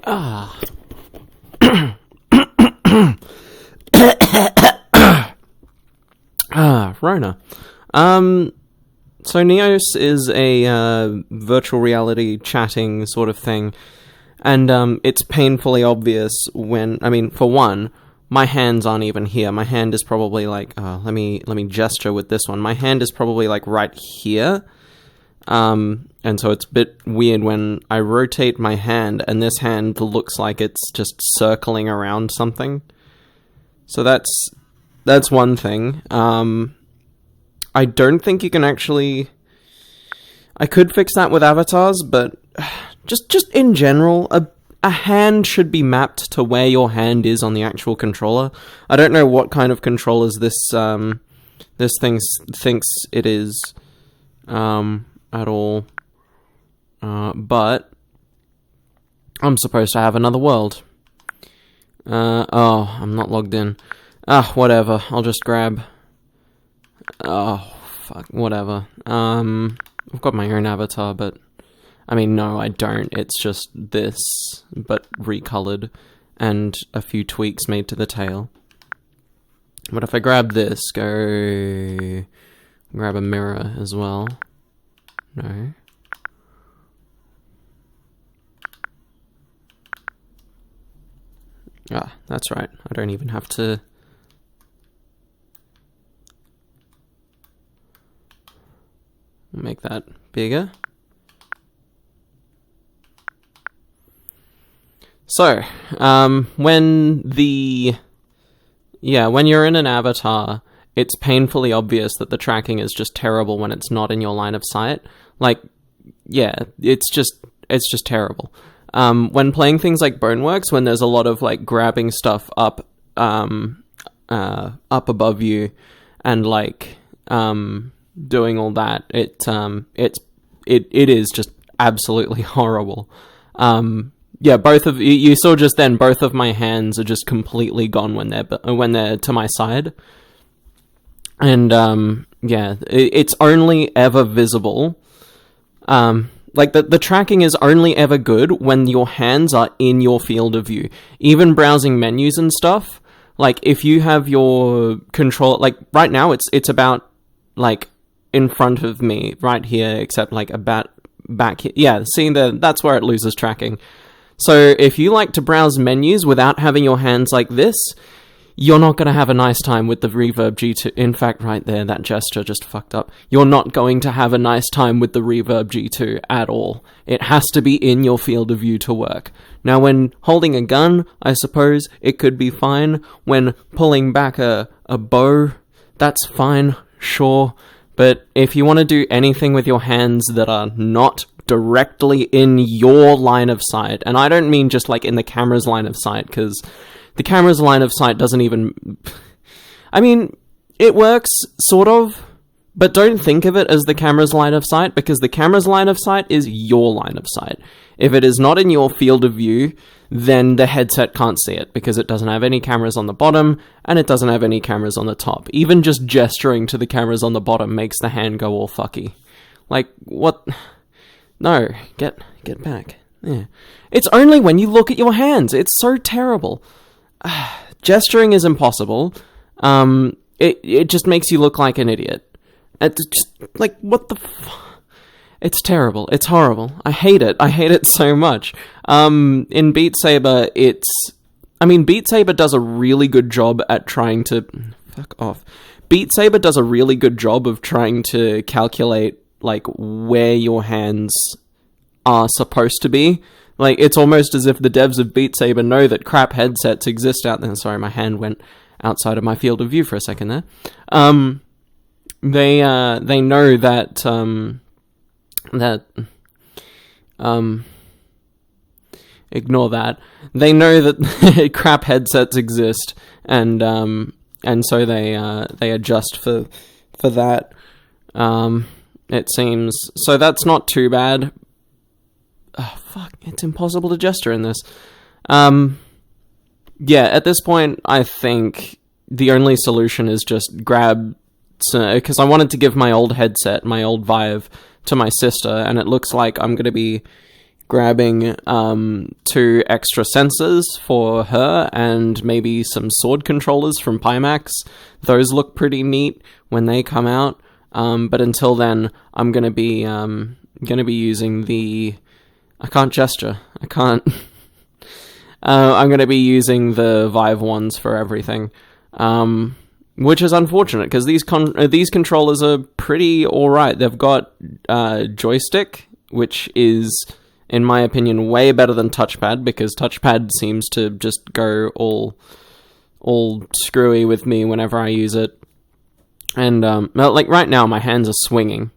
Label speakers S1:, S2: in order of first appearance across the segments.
S1: Ah. Rona. So Neos is a virtual reality chatting sort of thing, and it's painfully obvious when, for one, my hands aren't even here. My hand is probably like, let me gesture with this one. My hand is probably like right here. And so it's a bit weird when I rotate my hand and this hand looks like it's just circling around something. So that's one thing. I don't think you can actually... I could fix that with avatars, but just in general, a hand should be mapped to where your hand is on the actual controller. I don't know what kind of controllers this thing thinks it is at all. But I'm supposed to have another world. I'm not logged in. Whatever. I'll just grab... fuck, whatever. I've got my own avatar, but... no, I don't. It's just this, but recolored, and a few tweaks made to the tail. But if I grab this, grab a mirror as well. No. That's right. I don't even have to... make that bigger. So, when you're in an avatar, it's painfully obvious that the tracking is just terrible when it's not in your line of sight. It's just terrible. When playing things like Boneworks, when there's a lot of like grabbing stuff up above you and doing all that, it is just absolutely horrible. Both of you saw just then. Both of my hands are just completely gone when they're to my side, and it's only ever visible. The tracking is only ever good when your hands are in your field of view. Even browsing menus and stuff. If you have your control, right now, it's about in front of me right here, except about back here. Yeah, see, that's where it loses tracking. So if you like to browse menus without having your hands like this, you're not going to have a nice time with the Reverb G2. In fact, right there, that gesture just fucked up. You're not going to have a nice time with the Reverb G2 at all. It has to be in your field of view to work. Now, when holding a gun, I suppose it could be fine. When pulling back a bow, that's fine, sure. But if you want to do anything with your hands that are not directly in your line of sight, and I don't mean just in the camera's line of sight, because the camera's line of sight doesn't even... it works, sort of, but don't think of it as the camera's line of sight, because the camera's line of sight is your line of sight. If it is not in your field of view, then the headset can't see it, because it doesn't have any cameras on the bottom, and it doesn't have any cameras on the top. Even just gesturing to the cameras on the bottom makes the hand go all fucky. What? No, get back. Yeah. It's only when you look at your hands. It's so terrible. Gesturing is impossible. It just makes you look like an idiot. It's just, what the It's terrible. It's horrible. I hate it. I hate it so much. In Beat Saber, Beat Saber does a really good job at trying to... Fuck off. Beat Saber does a really good job of trying to calculate, where your hands are supposed to be. It's almost as if the devs of Beat Saber know that crap headsets exist out there. Sorry, my hand went outside of my field of view for a second there. They know that ignore that. They know that crap headsets exist, and so they adjust for that. It seems so. That's not too bad. Oh fuck! It's impossible to gesture in this. At this point, I think the only solution is just grab, because I wanted to give my old headset, my old Vive, to my sister, and it looks like I'm going to be grabbing 2 extra sensors for her and maybe some sword controllers from Pimax. Those look pretty neat when they come out. But until then, I'm gonna be using the... I can't gesture. I can't... I'm gonna be using the Vive ones for everything. Which is unfortunate, because these controllers are pretty alright. They've got joystick, which is, in my opinion, way better than touchpad, because touchpad seems to just go all screwy with me whenever I use it. And, like, right now, my hands are swinging.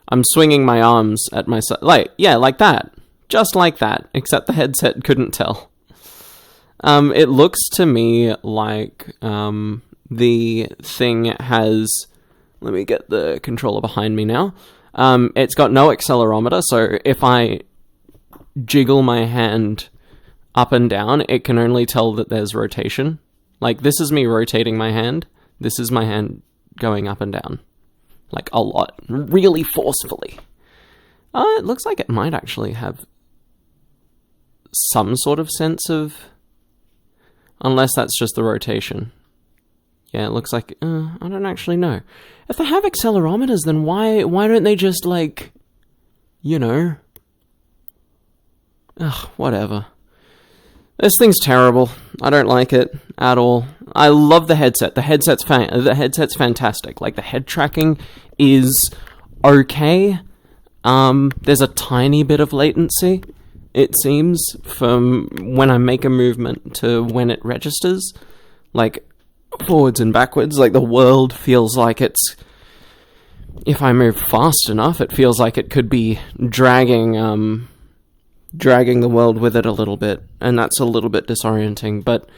S1: I'm swinging my arms at my side. Like that. Just like that, except the headset couldn't tell. It looks to me like, the thing has... Let me get the controller behind me now. It's got no accelerometer, so if I jiggle my hand up and down, it can only tell that there's rotation. Like, this is me rotating my hand. This is my hand going up and down. Like, a lot. Really forcefully. It looks like it might actually have some sort of sense of... Unless that's just the rotation. Yeah, it looks like... I don't actually know. If they have accelerometers, then why don't they just, like... You know... Ugh, whatever. This thing's terrible. I don't like it at all. I love the headset. The headset's fantastic. Like, the head tracking is okay. There's a tiny bit of latency, it seems, from when I make a movement to when it registers. Like, forwards and backwards. Like, the world feels like it's... If I move fast enough, it feels like it could be dragging the world with it a little bit, and that's a little bit disorienting, but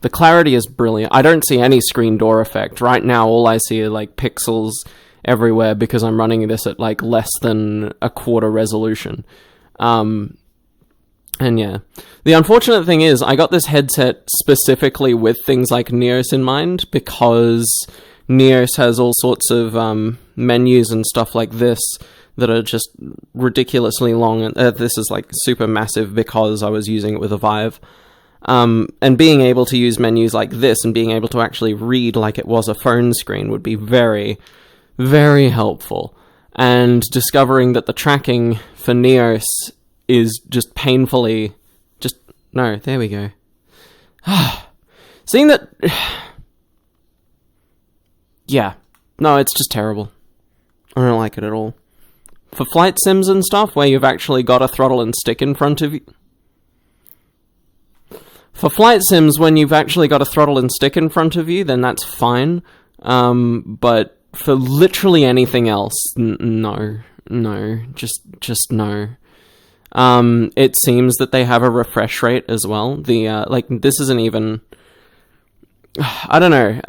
S1: the clarity is brilliant. I don't see any screen door effect. Right now, all I see are, like, pixels everywhere because I'm running this at, like, less than a quarter resolution. And yeah. The unfortunate thing is, I got this headset specifically with things like Neos in mind, because Neos has all sorts of menus and stuff like this that are just ridiculously long. And this is, like, super massive because I was using it with a Vive. And being able to use menus like this and being able to actually read like it was a phone screen would be very, very helpful. And discovering that the tracking for Neos is just painfully... No, there we go. Seeing that... Yeah. No, it's just terrible. I don't like it at all. For flight sims and stuff, where you've actually got a throttle and stick in front of you... For flight sims, when you've actually got a throttle and stick in front of you, then that's fine. But for literally anything else, no. Just no. It seems that they have a refresh rate as well. This isn't even... I don't know.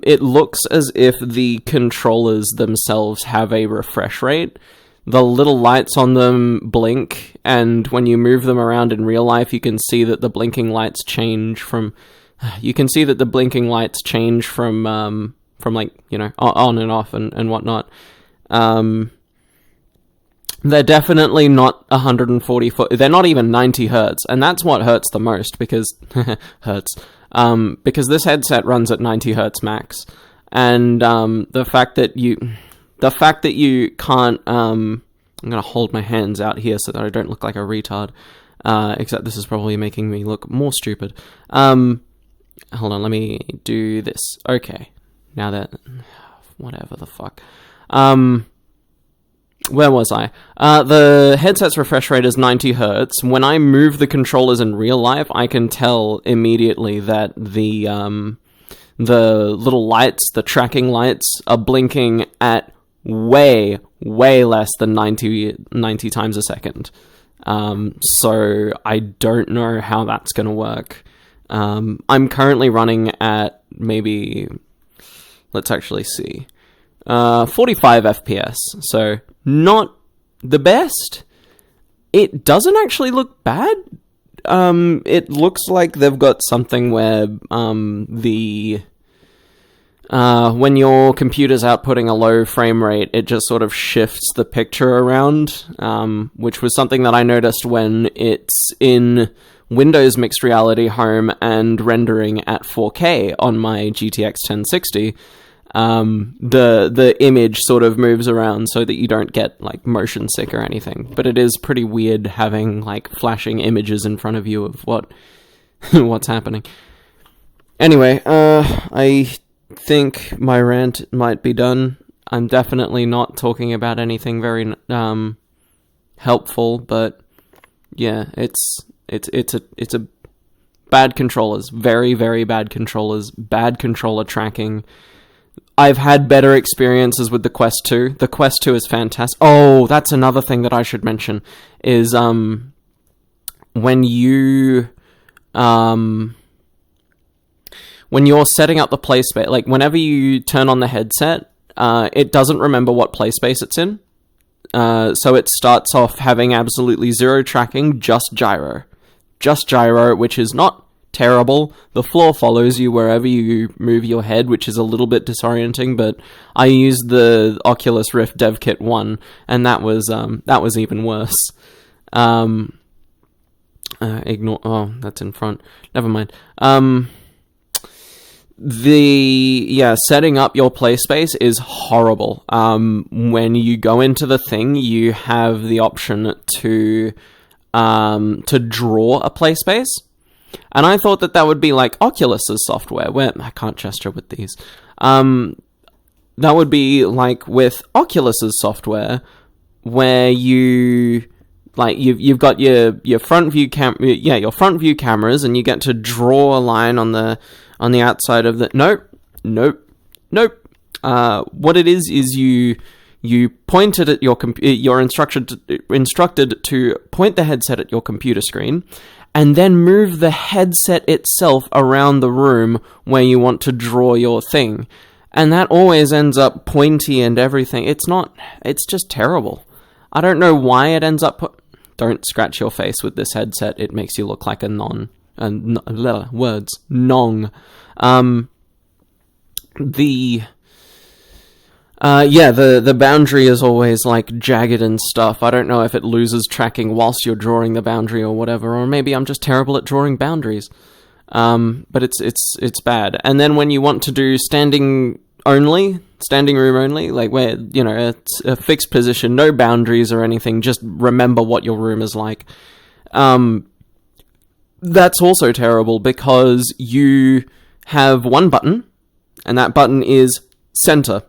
S1: It looks as if the controllers themselves have a refresh rate. The little lights on them blink, and when you move them around in real life, you can see that the blinking lights change from... from, like, you know, on and off and whatnot. They're definitely not 140 foot... They're not even 90 hertz, and that's what hurts the most, because... hurts. Because this headset runs at 90 hertz max, and the fact that you can't... I'm gonna hold my hands out here so that I don't look like a retard, except this is probably making me look more stupid. Hold on, let me do this. Okay. Now that... Whatever the fuck. Where was I? The headset's refresh rate is 90 hertz. When I move the controllers in real life, I can tell immediately that the little lights, the tracking lights, are blinking at way less than 90 times a second. So I don't know how that's going to work. I'm currently running at maybe... Let's actually see. 45 FPS, so not the best. It doesn't actually look bad. It looks like they've got something where the when your computer's outputting a low frame rate, it just sort of shifts the picture around, which was something that I noticed when it's in Windows Mixed Reality Home and rendering at 4K on my GTX 1060. The image sort of moves around so that you don't get like motion sick or anything. But it is pretty weird having like flashing images in front of you of what's happening. Anyway, I think my rant might be done. I'm definitely not talking about anything very helpful, but yeah, it's a bad controllers, very, very bad controllers, bad controller tracking. I've had better experiences with the Quest 2. The Quest 2 is fantastic. Oh, that's another thing that I should mention, is when you're setting up the play space, like whenever you turn on the headset, it doesn't remember what play space it's in. So it starts off having absolutely zero tracking, just gyro. Just gyro, which is not terrible. The floor follows you wherever you move your head, which is a little bit disorienting, but I used the Oculus Rift Dev Kit 1, and that was even worse. Ignore... Oh, that's in front. Never mind. Setting up your play space is horrible. When you go into the thing, you have the option to draw a play space. And I thought that would be like Oculus's software, where I can't gesture with these. That would be like with Oculus's software, where you've got your front view your front view cameras, and you get to draw a line on the outside of the... Nope. What it is you pointed at you're instructed to point the headset at your computer screen, and then move the headset itself around the room where you want to draw your thing. And that always ends up pointy and everything. It's just terrible. I don't know why it ends up... Don't scratch your face with this headset. It makes you look like a nong. The boundary is always like jagged and stuff. I don't know if it loses tracking whilst you're drawing the boundary or whatever, or maybe I'm just terrible at drawing boundaries. But it's bad. And then when you want to do standing room only, like where, it's a fixed position, no boundaries or anything, just remember what your room is like. That's also terrible because you have one button, and that button is center.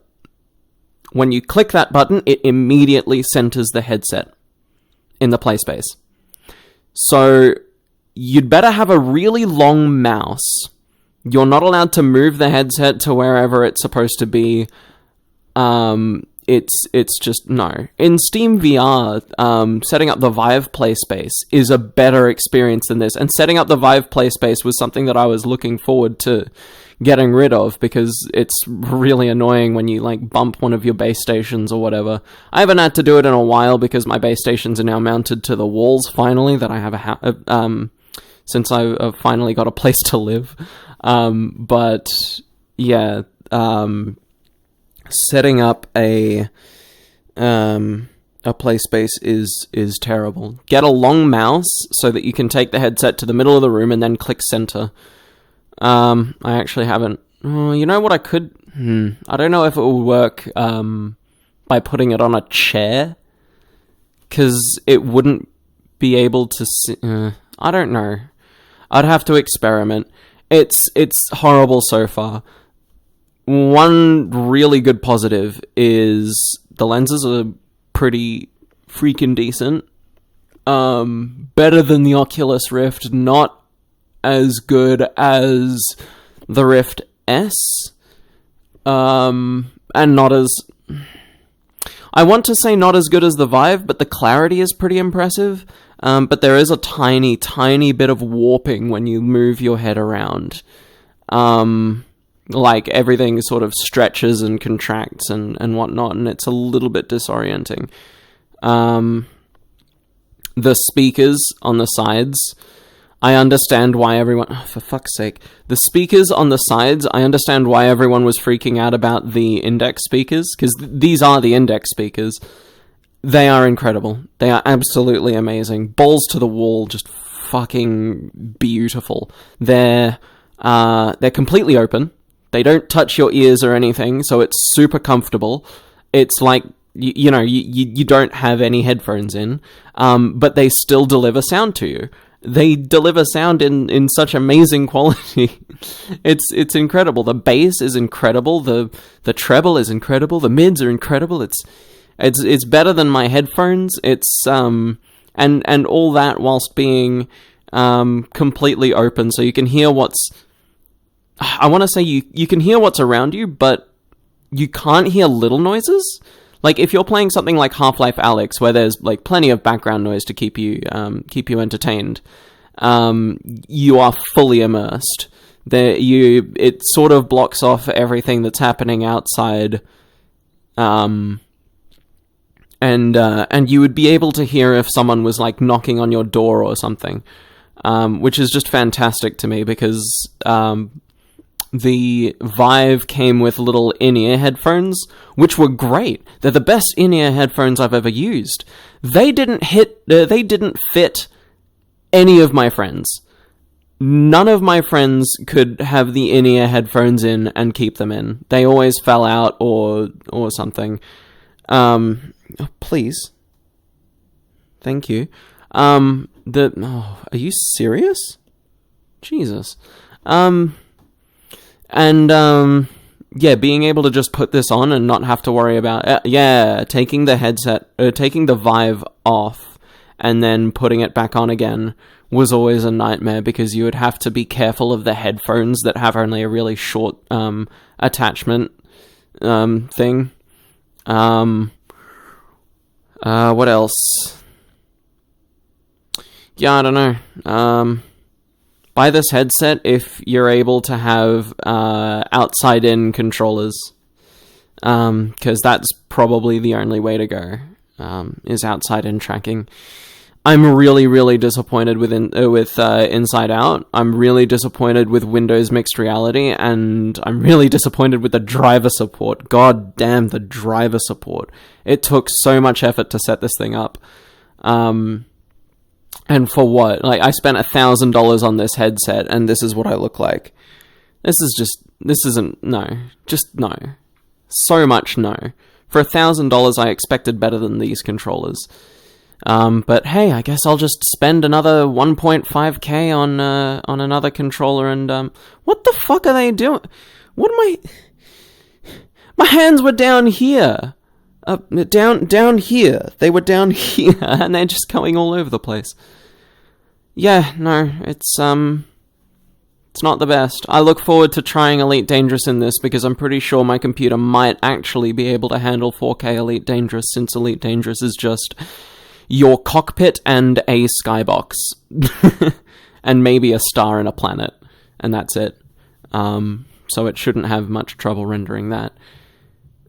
S1: When you click that button, it immediately centers the headset in the play space. So you'd better have a really long mouse. You're not allowed to move the headset to wherever it's supposed to be. It's just no. In Steam VR, setting up the Vive play space is a better experience than this. And setting up the Vive play space was something that I was looking forward to getting rid of, because it's really annoying when you like bump one of your base stations or whatever. I haven't had to do it in a while because my base stations are now mounted to the walls finally, that I have since I've finally got a place to live. Setting up a play space is terrible. Get a long mouse so that you can take the headset to the middle of the room and then click center. I actually haven't... you know what I could... I don't know if it will work by putting it on a chair, because it wouldn't be able to see... I don't know. I'd have to experiment. It's horrible so far. One really good positive is the lenses are pretty freaking decent. Better than the Oculus Rift, not as good as the Rift S. And not as... I want to say not as good as the Vive, but the clarity is pretty impressive. But there is a tiny, tiny bit of warping when you move your head around. Like everything sort of stretches and contracts and whatnot, and it's a little bit disorienting. The speakers on the sides, I understand why everyone... Oh, for fuck's sake. The speakers on the sides, I understand why everyone was freaking out about the index speakers, because these are the index speakers. They are incredible. They are absolutely amazing. Balls to the wall, just fucking beautiful. They're completely open. They don't touch your ears or anything, so it's super comfortable. It's like, you don't have any headphones in, but they still deliver sound to you. They deliver sound in such amazing quality. It's incredible. The bass is incredible. The treble is incredible. The mids are incredible. It's better than my headphones. It's and all that whilst being completely open, so you can hear what's... I want to say you can hear what's around you, but you can't hear little noises. Like, if you're playing something like Half-Life Alyx, where there's, like, plenty of background noise to keep you entertained, you are fully immersed. It sort of blocks off everything that's happening outside, and you would be able to hear if someone was, like, knocking on your door or something, which is just fantastic to me, because the Vive came with little in-ear headphones, which were great. They're the best in-ear headphones I've ever used. They didn't fit any of my friends. None of my friends could have the in-ear headphones in and keep them in. They always fell out or something. Oh, please. Thank you. Are you serious? Jesus. Being able to just put this on and not have to worry about... taking the Vive off and then putting it back on again was always a nightmare, because you would have to be careful of the headphones that have only a really short attachment thing. What else? Yeah, I don't know. Buy this headset if you're able to have outside-in controllers, because that's probably the only way to go, is outside-in tracking. I'm really, really disappointed with Inside Out. I'm really disappointed with Windows Mixed Reality, and I'm really disappointed with the driver support. God damn, the driver support. It took so much effort to set this thing up. And for what? Like, I spent $1,000 on this headset, and this is what I look like. No. So much no. For $1,000, I expected better than these controllers. But hey, I guess I'll just spend another 1.5k on another controller, and what the fuck are they doing? What am I... My hands were down here. Down here. They were down here, and they're just going all over the place. Yeah, no, it's not the best. I look forward to trying Elite Dangerous in this, because I'm pretty sure my computer might actually be able to handle 4K Elite Dangerous, since Elite Dangerous is just your cockpit and a skybox. And maybe a star and a planet. And that's it. So it shouldn't have much trouble rendering that.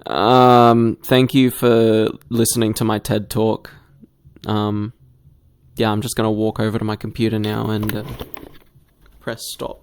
S1: Thank you for listening to my TED Talk. I'm just going to walk over to my computer now and press stop.